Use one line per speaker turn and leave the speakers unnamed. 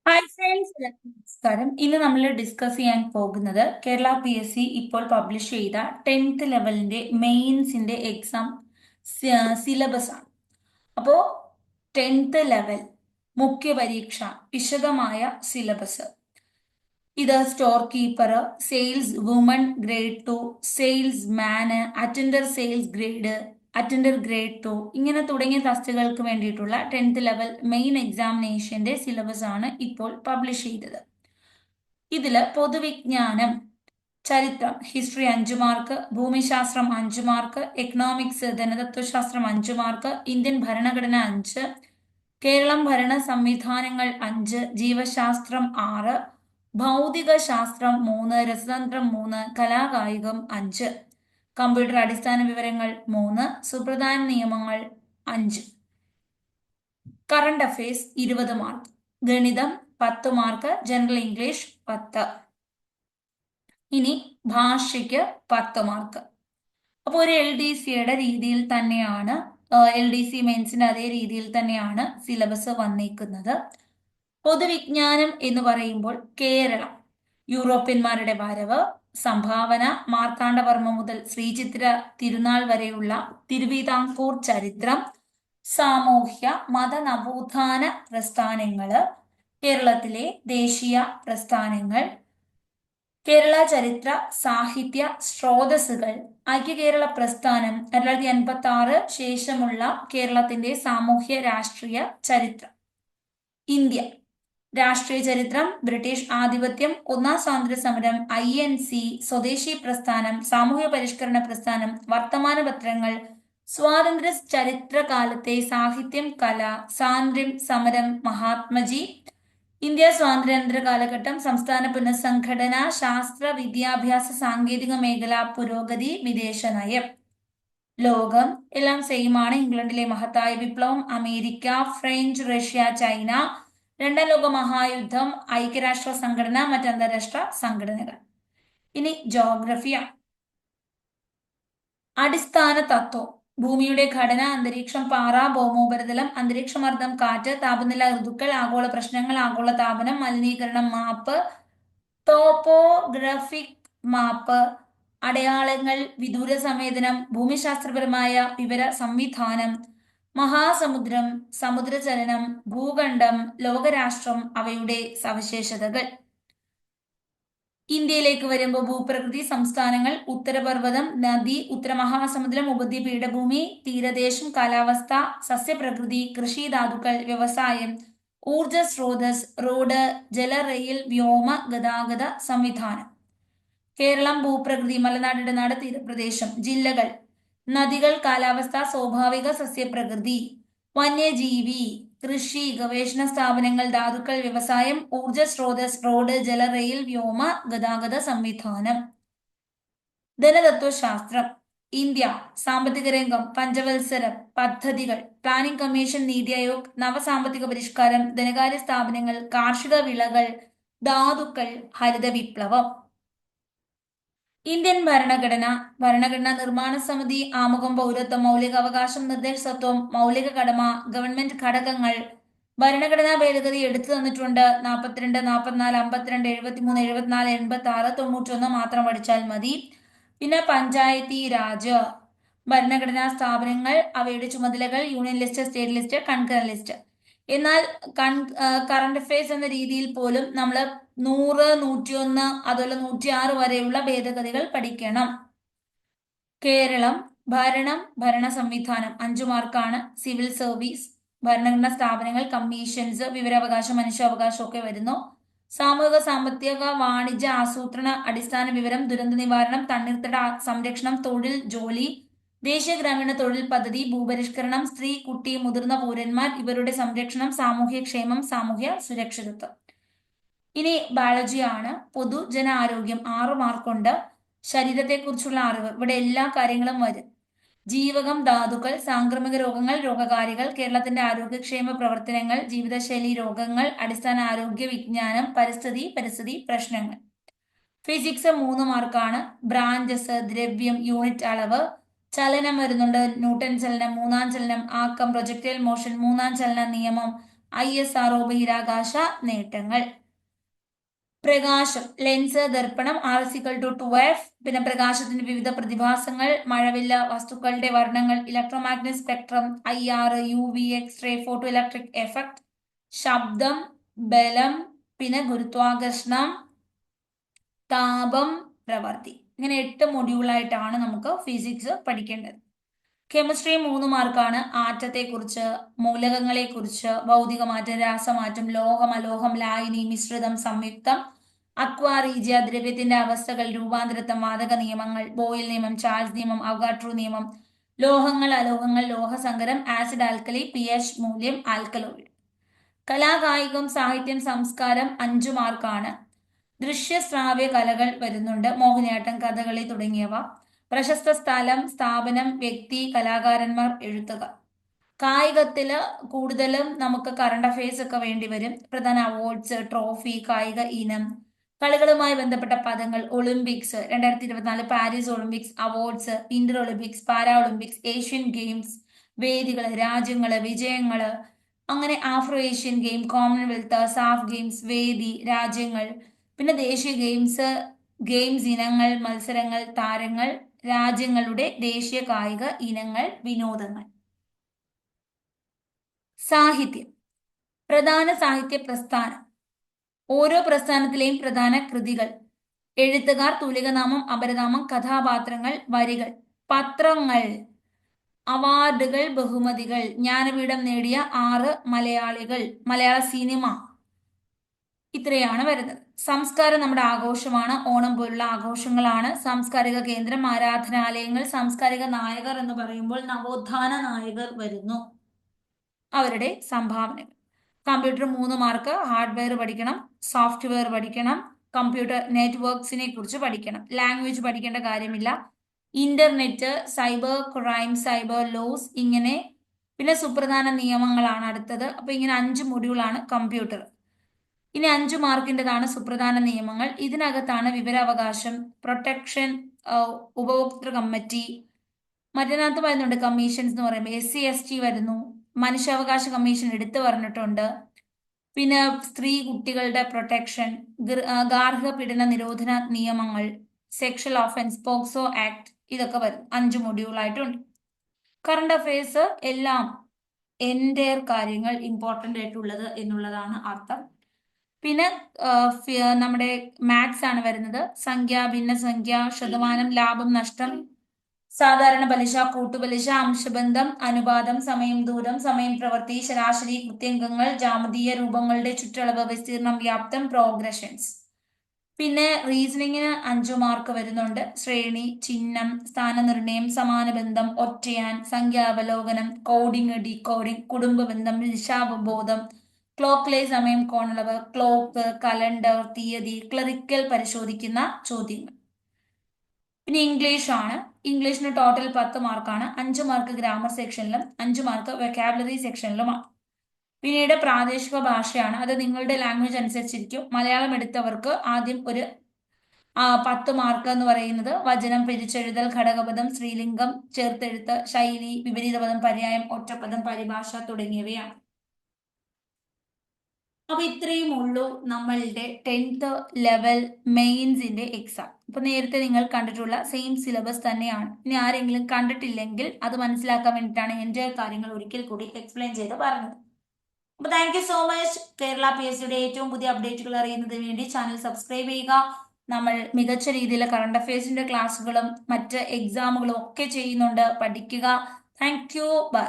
Hi friends, നമസ്കാരം. ഇന്ന് നമ്മൾ ഡിസ്കസ് ചെയ്യാൻ പോകുന്നത് കേരള PSC ഇപ്പോൾ പബ്ലിഷ് ചെയ്ത 10th ലെവലിന്റെ മെയിൻസിന്റെ എക്സാം സിലബസ് ആണ്. അപ്പോൾ 10th ലെവൽ മുഖ്യ പരീക്ഷ വിശദമായ സിലബസ് ഇത് store keeper, sales woman grade 2, sales man, attender sales grade, attender grade 2 ഇങ്ങനെ തുടങ്ങിയ തസ്തികൾക്ക് വേണ്ടിയിട്ടുള്ള 10th ലെവൽ മെയിൻ എക്സാമിനേഷന്റെ സിലബസ് ആണ് ഇപ്പോൾ പബ്ലിഷ് ചെയ്തത്. ഇതില് പൊതുവിജ്ഞാനം, ചരിത്രം ഹിസ്റ്ററി 5 മാർക്ക്, ഭൂമിശാസ്ത്രം 5 മാർക്ക്, എക്കണോമിക്സ് ധനതത്വശാസ്ത്രം 5 മാർക്ക്, ഇന്ത്യൻ ഭരണഘടന 5, കേരളം ഭരണ സംവിധാനങ്ങൾ 5, ജീവശാസ്ത്രം 6, ഭൗതിക ശാസ്ത്രം 3, രസതന്ത്രം 3, കലാകായികം 5, കമ്പ്യൂട്ടർ അടിസ്ഥാന വിവരങ്ങൾ 3, സുപ്രധാന നിയമങ്ങൾ 5, കറണ്ട് അഫയേഴ്സ് 20 മാർക്ക്, ഗണിതം 10 മാർക്ക്, ജനറൽ ഇംഗ്ലീഷ് 10. ഇനി ഭാഷയ്ക്ക് 10 മാർക്ക്. അപ്പോൾ ഒരു LDCയുടെ രീതിയിൽ തന്നെയാണ്, LDC മെയിൻസിന്റെ അതേ രീതിയിൽ തന്നെയാണ് സിലബസ് വന്നിരിക്കുന്നത്. പൊതുവിജ്ഞാനം എന്ന് പറയുമ്പോൾ കേരളം, യൂറോപ്യന്മാരുടെ വരവ്, സംഭാവന, മാർത്താണ്ഡവർമ്മ മുതൽ ശ്രീചിത്തിര തിരുനാൾ വരെയുള്ള തിരുവിതാംകൂർ ചരിത്രം, സാമൂഹ്യ മത നവോത്ഥാന പ്രസ്ഥാനങ്ങള്, കേരളത്തിലെ ദേശീയ പ്രസ്ഥാനങ്ങൾ, കേരള ചരിത്ര സാഹിത്യ സ്രോതസ്സുകൾ, ഐക്യകേരള പ്രസ്ഥാനം, 1956 ശേഷമുള്ള കേരളത്തിന്റെ സാമൂഹ്യ രാഷ്ട്രീയ ചരിത്രം, ഇന്ത്യ, രാഷ്ട്രീയ ചരിത്രം, ബ്രിട്ടീഷ് ആധിപത്യം, ഒന്നാം സ്വാതന്ത്ര്യ സമരം, INC, സ്വദേശി പ്രസ്ഥാനം, സാമൂഹ്യ പരിഷ്കരണ പ്രസ്ഥാനം, വർത്തമാന പത്രങ്ങൾ, സ്വാതന്ത്ര്യ ചരിത്രകാലത്തെ സാഹിത്യം, കല, സ്വാതന്ത്ര്യം, സമരം, മഹാത്മജി, ഇന്ത്യ സ്വാതന്ത്ര്യാനന്തര കാലഘട്ടം, സംസ്ഥാന പുനഃസംഘടന, ശാസ്ത്ര വിദ്യാഭ്യാസ സാങ്കേതിക മേഖല പുരോഗതി, വിദേശ നയം. ലോകം എല്ലാം സെയിം ആണ്. ഇംഗ്ലണ്ടിലെ മഹത്തായ വിപ്ലവം, അമേരിക്ക, ഫ്രഞ്ച്, റഷ്യ, ചൈന, രണ്ടാം ലോക മഹായുദ്ധം, ഐക്യരാഷ്ട്ര സംഘടന, മറ്റ് അന്താരാഷ്ട്ര സംഘടനകൾ. ഇനി ജോഗ്രഫിയാണ്. അടിസ്ഥാന തത്വം, ഭൂമിയുടെ ഘടന, അന്തരീക്ഷം, പാറ, ഭൗമോപരിതലം, അന്തരീക്ഷമർദ്ദം, കാറ്റ്, താപനില, ഋതുക്കൾ, ആഗോള പ്രശ്നങ്ങൾ, ആഗോള താപനം, മലിനീകരണം, മാപ്പ്, ടോപ്പോഗ്രഫിക് മാപ്പ്, അടയാളങ്ങൾ, വിദൂര സംവേദനം, ഭൂമിശാസ്ത്രപരമായ വിവര സംവിധാനം, മഹാസമുദ്രം, സമുദ്രചലനം, ഭൂഖണ്ഡം, ലോകരാഷ്ട്രം, അവയുടെ സവിശേഷതകൾ. ഇന്ത്യയിലേക്ക് വരുമ്പോൾ ഭൂപ്രകൃതി, സംസ്ഥാനങ്ങൾ, ഉത്തരപർവ്വതം, നദി, ഉത്തരമഹാസമുദ്രം, ഉപദ്വീപ് പീഠഭൂമി, തീരദേശം, കാലാവസ്ഥ, സസ്യപ്രകൃതി, കൃഷി, ധാതുക്കൾ, വ്യവസായം, ഊർജ സ്രോതസ്, റോഡ്, ജല, റെയിൽ, വ്യോമ ഗതാഗത സംവിധാനം. കേരളം ഭൂപ്രകൃതി, മലനാട്, ഇടനാട്, തീരപ്രദേശം. ജില്ലകൾ, നദികൾ, കാലാവസ്ഥ, സ്വാഭാവിക സസ്യപ്രകൃതി, വന്യജീവി, കൃഷി, ഗവേഷണ സ്ഥാപനങ്ങൾ, ധാതുക്കൾ, വ്യവസായം, ഊർജ സ്രോതസ്, റോഡ്, ജല, റെയിൽ, വ്യോമ ഗതാഗത സംവിധാനം. ധനതത്വശാസ്ത്രം, ഇന്ത്യ, സാമ്പത്തിക രംഗം, പഞ്ചവത്സര പദ്ധതികൾ, പ്ലാനിംഗ് കമ്മീഷൻ, നീതി ആയോഗ്, നവസാമ്പത്തിക പരിഷ്കാരം, ധനകാര്യ സ്ഥാപനങ്ങൾ, കാർഷിക വിളകൾ, ധാതുക്കൾ, ഹരിത വിപ്ലവം. ഇന്ത്യൻ ഭരണഘടന, ഭരണഘടനാ നിർമ്മാണ സമിതി, ആമുഖം, പൗരത്വം, മൗലിക അവകാശം, നിർദ്ദേശതത്വം, മൗലിക കടമ, ഗവൺമെന്റ് ഘടകങ്ങൾ, ഭരണഘടനാ ഭേദഗതി എടുത്തു തന്നിട്ടുണ്ട്. 42, 44, 52, 73, 74, 86, 91 മാത്രം പഠിച്ചാൽ മതി. പിന്നെ പഞ്ചായത്തി രാജ്, ഭരണഘടനാ സ്ഥാപനങ്ങൾ, അവയുടെ ചുമതലകൾ, union list, state list, concurrent list. എന്നാൽ കറണ്ട് അഫയേഴ്സ് എന്ന രീതിയിൽ പോലും നമ്മൾ 100, 101, അതുപോലെ 106 വരെയുള്ള ഭേദഗതികൾ പഠിക്കണം. കേരളം, ഭരണം, ഭരണ സംവിധാനം 5 മാർക്കാണ്. സിവിൽ സർവീസ്, ഭരണഘടനാ സ്ഥാപനങ്ങൾ, കമ്മീഷൻസ്, വിവരാവകാശം, മനുഷ്യാവകാശം ഒക്കെ വരുന്നു. സാമൂഹിക, സാമ്പത്തിക, വാണിജ്യ, ആസൂത്രണ, അടിസ്ഥാന വിവരം, ദുരന്ത നിവാരണം, തണ്ണീർത്തട സംരക്ഷണം, തൊഴിൽ, ജോലി, ദേശീയ ഗ്രാമീണ തൊഴിൽ പദ്ധതി, ഭൂപരിഷ്കരണം, സ്ത്രീ, കുട്ടി, മുതിർന്ന പൗരന്മാർ ഇവരുടെ സംരക്ഷണം, സാമൂഹ്യക്ഷേമം, സാമൂഹ്യ സുരക്ഷിതത്വം. ഇനി ബയോളജി ആണ്. പൊതുജന ആരോഗ്യം 6 മാർക്കുണ്ട്. ശരീരത്തെക്കുറിച്ചുള്ള അറിവ്, ഇവിടെ എല്ലാ കാര്യങ്ങളും വരും. ജീവകം, ധാതുക്കൾ, സാംക്രമിക രോഗങ്ങൾ, രോഗകാരികൾ, കേരളത്തിന്റെ ആരോഗ്യക്ഷേമ പ്രവർത്തനങ്ങൾ, ജീവിതശൈലി രോഗങ്ങൾ, അടിസ്ഥാന ആരോഗ്യ വിജ്ഞാനം, പരിസ്ഥിതി പ്രശ്നങ്ങൾ. ഫിസിക്സ് 3 മാർക്കാണ്. ബ്രാഞ്ചസ്, ദ്രവ്യം, യൂണിറ്റ് അളവ്, ചലനം വരുന്നുണ്ട്. ന്യൂട്ടൺ ചലനം, മൂന്നാം ചലനം, ആക്കം, പ്രൊജക്ടൈൽ മോഷൻ, മൂന്നാം ചലന നിയമം, ISRO ബഹിരാകാശ നേട്ടങ്ങൾ. പ്രകാശം, ലെൻസ്, ദർപ്പണം, R=2F. പിന്നെ പ്രകാശത്തിന്റെ വിവിധ പ്രതിഭാസങ്ങൾ, മഴവില്ല്, വസ്തുക്കളുടെ വർണ്ണങ്ങൾ, electromagnetic spectrum, IR, UV, X-ray, photoelectric effect, ശബ്ദം, ബലം, പിന്നെ ഗുരുത്വാകർഷണം, താപം, പ്രവൃത്തി. ഇങ്ങനെ 8 മൊഡ്യൂളായിട്ടാണ് നമുക്ക് ഫിസിക്സ് പഠിക്കേണ്ടത്. കെമിസ്ട്രി 3 മാർക്കാണ്. ആറ്റത്തെ കുറിച്ച്, മൂലകങ്ങളെ കുറിച്ച്, ഭൗതികമാറ്റം, രാസമാറ്റം, ലോഹം, അലോഹം, ലായനി, മിശ്രിതം, സംയുക്തം, അക്വാ റീജിയ, ദ്രവ്യത്തിന്റെ അവസ്ഥകൾ, രൂപാന്തരത്വം, വാതക നിയമങ്ങൾ, ബോയിൽ നിയമം, ചാൾസ് നിയമം, അവഗാഡ്രോ നിയമം, ലോഹങ്ങൾ, അലോഹങ്ങൾ, ലോഹസങ്കരം, ആസിഡ്, ആൽക്കലി, pH മൂല്യം, ആൽക്കലോയിഡ്. കലാകായികം, സാഹിത്യം, സംസ്കാരം 5 മാർക്കാണ്. ദൃശ്യ ശ്രാവ്യ കലകൾ വരുന്നുണ്ട്, മോഹിനിയാട്ടം, കഥകളി തുടങ്ങിയവ. പ്രശസ്ത സ്ഥലം, സ്ഥാപനം, വ്യക്തി, കലാകാരന്മാർ, എഴുത്തുകാർ. കായികത്തില് കൂടുതലും നമുക്ക് കറണ്ട് അഫയേഴ്സ് ഒക്കെ വേണ്ടി വരും. പ്രധാന അവാർഡ്സ്, ട്രോഫി, കായിക ഇനം, കളികളുമായി ബന്ധപ്പെട്ട പദങ്ങൾ, Olympics, 2024 Paris Olympics, awards, inter Olympics, para Olympics, Asian games, വേദികള്, രാജ്യങ്ങള്, വിജയങ്ങള്, അങ്ങനെ Afro Asian game, Commonwealth, SAF games, വേദി, രാജ്യങ്ങൾ, പിന്നെ ദേശീയ ഗെയിംസ് ഇനങ്ങൾ, മത്സരങ്ങൾ, താരങ്ങൾ, രാജ്യങ്ങളുടെ ദേശീയ കായിക ഇനങ്ങൾ, വിനോദങ്ങൾ. സാഹിത്യം, പ്രധാന സാഹിത്യ പ്രസ്ഥാനം, ഓരോ പ്രസ്ഥാനത്തിലെയും പ്രധാന കൃതികൾ, എഴുത്തുകാർ, തൂലികനാമം, അപരനാമം, കഥാപാത്രങ്ങൾ, വരികൾ. പത്രങ്ങൾ, അവാർഡുകൾ, ബഹുമതികൾ, ജ്ഞാനപീഠം നേടിയ 6 മലയാളികൾ, മലയാള സിനിമ, ഇത്രയാണ് വരുന്നത്. സംസ്കാരം നമ്മുടെ ആഘോഷമാണ്. ഓണം പോലുള്ള ആഘോഷങ്ങളാണ്. സാംസ്കാരിക കേന്ദ്രം, ആരാധനാലയങ്ങൾ, സാംസ്കാരിക നായകർ എന്ന് പറയുമ്പോൾ നവോത്ഥാന നായകർ വരുന്നു, അവരുടെ സംഭാവനകൾ. Computer 3 mark. ഹാർഡ്വെയർ പഠിക്കണം, സോഫ്റ്റ്വെയർ പഠിക്കണം, കമ്പ്യൂട്ടർ നെറ്റ്വർക്ക്സിനെ കുറിച്ച് പഠിക്കണം. ലാംഗ്വേജ് പഠിക്കേണ്ട കാര്യമില്ല. Internet, cyber crime, cyber laws, ഇങ്ങനെ. പിന്നെ സുപ്രധാന നിയമങ്ങളാണ് അടുത്തത്. അപ്പൊ ഇങ്ങനെ 5 മൊഡ്യൂളാണ് കമ്പ്യൂട്ടർ. ഇനി 5 മാർക്കിൻ്റെതാണ് സുപ്രധാന നിയമങ്ങൾ. ഇതിനകത്താണ് വിവരാവകാശം, പ്രൊട്ടക്ഷൻ, ഉപഭോക്തൃ കമ്മിറ്റി, മറ്റതിനകത്ത് വരുന്നുണ്ട് കമ്മീഷൻസ് എന്ന് പറയുമ്പോൾ SC ST വരുന്നു, മനുഷ്യാവകാശ കമ്മീഷൻ എടുത്തു പറഞ്ഞിട്ടുണ്ട്. പിന്നെ സ്ത്രീ കുട്ടികളുടെ പ്രൊട്ടക്ഷൻ, ഗാർഹിക പീഡന നിരോധന നിയമങ്ങൾ, സെക്ഷൽ ഓഫൻസ്, പോക്സോ ആക്ട്, ഇതൊക്കെ വരും. 5 മൊഡ്യൂളായിട്ടുണ്ട്. കറണ്ട് അഫയേഴ്സ് എല്ലാം എൻ്റെ കാര്യങ്ങൾ ഇമ്പോർട്ടൻ്റ് ആയിട്ടുള്ളത് എന്നുള്ളതാണ് അർത്ഥം. പിന്നെ നമ്മുടെ മാത്സ് ആണ് വരുന്നത്. സംഖ്യ, ഭിന്നസംഖ്യ, ശതമാനം, ലാഭം, നഷ്ടം, സാധാരണ പലിശ, കൂട്ടുപലിശ, അംശബന്ധം, അനുപാതം, സമയം, ദൂരം, സമയം, പ്രവൃത്തി, ശരാശരി, കൃത്യംഗങ്ങൾ, ജാമതീയ രൂപങ്ങളുടെ ചുറ്റളവ്, വിസ്തീർണം, വ്യാപ്തം, പ്രോഗ്രഷൻസ്. പിന്നെ റീസണിങ്ങിന് 5 മാർക്ക് വരുന്നുണ്ട്. ശ്രേണി, ചിഹ്നം, സ്ഥാനനിർണയം, സമാനബന്ധം, ഒറ്റയാൻ, സംഖ്യാവലോകനം, കോഡിംഗ്, ഡീകോഡിംഗ്, കുടുംബബന്ധം, ദിശാബോധം, ക്ലോക്കിലെ സമയം, കോണളവ്, ക്ലോക്ക്, കലണ്ടർ, തീയതി, ക്ലറിക്കൽ പരിശോധിക്കുന്ന ചോദ്യങ്ങൾ. പിന്നെ ഇംഗ്ലീഷ് ആണ്. ഇംഗ്ലീഷിന് ടോട്ടൽ 10 മാർക്കാണ്. 5 മാർക്ക് ഗ്രാമർ സെക്ഷനിലും 5 മാർക്ക് വെക്കാബുലറി സെക്ഷനിലുമാണ്. പിന്നീട് പ്രാദേശിക ഭാഷയാണ്. അത് നിങ്ങളുടെ ലാംഗ്വേജ് അനുസരിച്ചിരിക്കും. മലയാളം എടുത്തവർക്ക് ആദ്യം ഒരു 10 മാർക്ക് എന്ന് പറയുന്നത് വചനം, പിരിച്ചെഴുതൽ, ഘടകപദം, സ്ത്രീലിംഗം, ചേർത്തെഴുത്ത്, ശൈലി, വിപരീതപദം, പര്യായം, ഒറ്റപ്പദം, പരിഭാഷ തുടങ്ങിയവയാണ്. അപ്പൊ ഇത്രയും ഉള്ളൂ നമ്മളുടെ 10th ലെവൽ മെയിൻസിന്റെ എക്സാം. അപ്പൊ നേരത്തെ നിങ്ങൾ കണ്ടിട്ടുള്ള സെയിം സിലബസ് തന്നെയാണ്. ഇനി ആരെങ്കിലും കണ്ടിട്ടില്ലെങ്കിൽ അത് മനസ്സിലാക്കാൻ വേണ്ടിയിട്ടാണ് എൻ്റെ കാര്യങ്ങൾ ഒരിക്കൽ കൂടി എക്സ്പ്ലെയിൻ ചെയ്ത് പറഞ്ഞത്. അപ്പൊ thank you so much. Kerala PSCയുടെ ഏറ്റവും പുതിയ അപ്ഡേറ്റുകൾ അറിയുന്നതിന് വേണ്ടി ചാനൽ സബ്സ്ക്രൈബ് ചെയ്യുക. നമ്മൾ മികച്ച രീതിയിൽ കറണ്ട് അഫയേഴ്സിന്റെ ക്ലാസ്സുകളും മറ്റ് എക്സാമുകളും ഒക്കെ ചെയ്യുന്നുണ്ട്. പഠിക്കുക. Thank you. ബൈ.